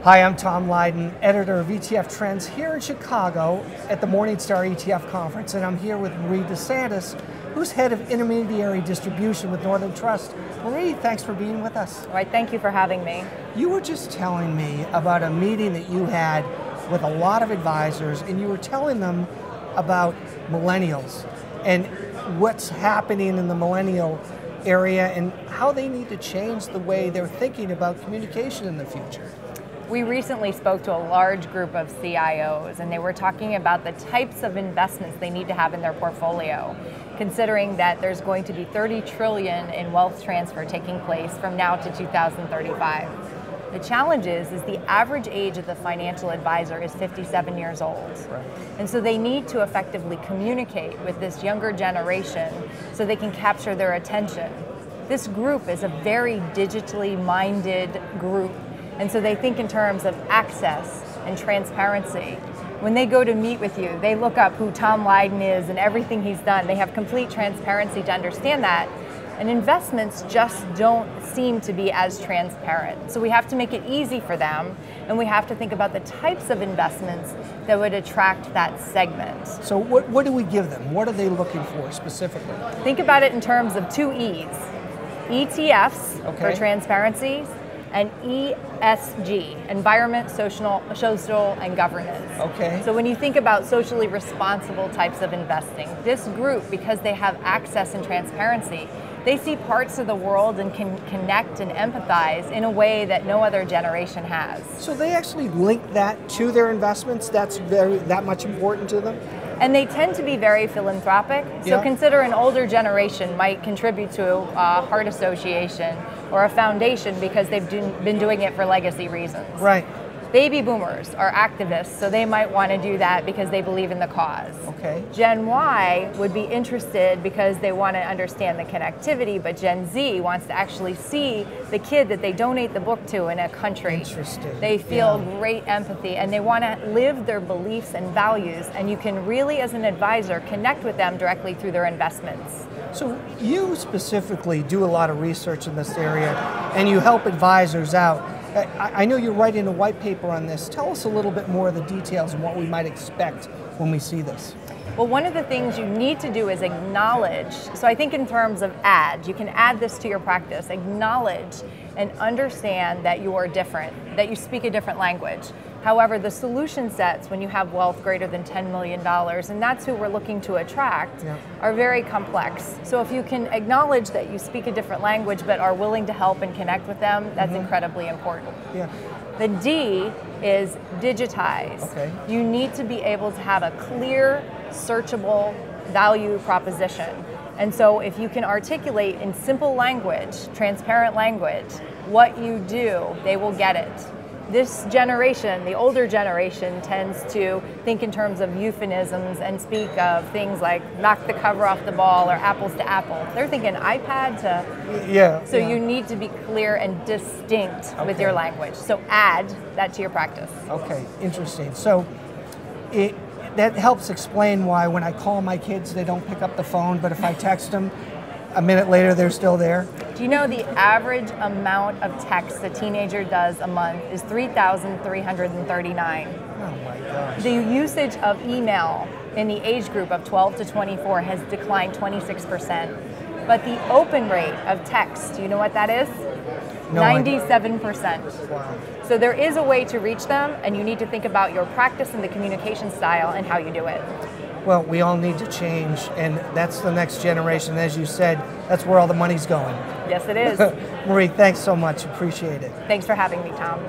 Hi, I'm Tom Lydon, editor of ETF Trends here in Chicago at the Morningstar ETF Conference, and I'm here with Marie Dzanis, who's head of Intermediary Distribution with Northern Trust. Marie, thanks for being with us. All right, thank you for having me. You were just telling me about a meeting that you had with a lot of advisors, and you were telling them about millennials and what's happening in the millennial area and how they need to change the way they're thinking about communication in the future. We recently spoke to a large group of CIOs, and they were talking about the types of investments they need to have in their portfolio, considering that there's going to be 30 trillion in wealth transfer taking place from now to 2035. The challenge is the average age of the financial advisor is 57 years old. Right. And so they need to effectively communicate with this younger generation so they can capture their attention. This group is a very digitally minded group, and so they think in terms of access and transparency. When they go to meet with you, they look up who Tom Lydon is and everything he's done. They have complete transparency to understand that. And investments just don't seem to be as transparent. So we have to make it easy for them, and we have to think about the types of investments that would attract that segment. So what do we give them? What are they looking for specifically? Think about it in terms of two E's. ETFs for transparency, and ESG, environment, social, and governance. Okay. So when you think about socially responsible types of investing, this group, because they have access and transparency, they see parts of the world and can connect and empathize in a way that no other generation has. So they actually link that to their investments? That's that much important to them? And they tend to be very philanthropic. So consider an older generation might contribute to a heart association or a foundation because they've been doing it for legacy reasons. Right. Baby boomers are activists, so they might want to do that because they believe in the cause. Okay. Gen Y would be interested because they want to understand the connectivity, but Gen Z wants to actually see the kid that they donate the book to in a country. Interesting. They feel great empathy, and they want to live their beliefs and values, and you can really, as an advisor, connect with them directly through their investments. So you specifically do a lot of research in this area, and you help advisors out. I know you're writing a white paper on this. Tell us a little bit more of the details and what we might expect when we see this. Well, one of the things you need to do is acknowledge, so I think in terms of you can add this to your practice, acknowledge and understand that you are different, that you speak a different language. However, the solution sets, when you have wealth greater than $10 million, and that's who we're looking to attract, are very complex. So if you can acknowledge that you speak a different language but are willing to help and connect with them, that's incredibly important. Yeah. The D is digitize. Okay. You need to be able to have a clear, searchable value proposition. And so if you can articulate in simple language, transparent language, what you do, they will get it. This generation, the older generation, tends to think in terms of euphemisms and speak of things like knock the cover off the ball or apples to apple. They're thinking iPad to... So you need to be clear and distinct with your language. So add that to your practice. Okay, interesting. So that helps explain why when I call my kids, they don't pick up the phone, but if I text them, a minute later, they're still there. Do you know the average amount of text a teenager does a month is 3,339? Oh my gosh. The usage of email in the age group of 12 to 24 has declined 26%. But the open rate of text, do you know what that is? No 97%. Wow. So there is a way to reach them, and you need to think about your practice and the communication style and how you do it. Well, we all need to change, and that's the next generation. As you said, that's where all the money's going. Yes, it is. Marie, thanks so much. Appreciate it. Thanks for having me, Tom.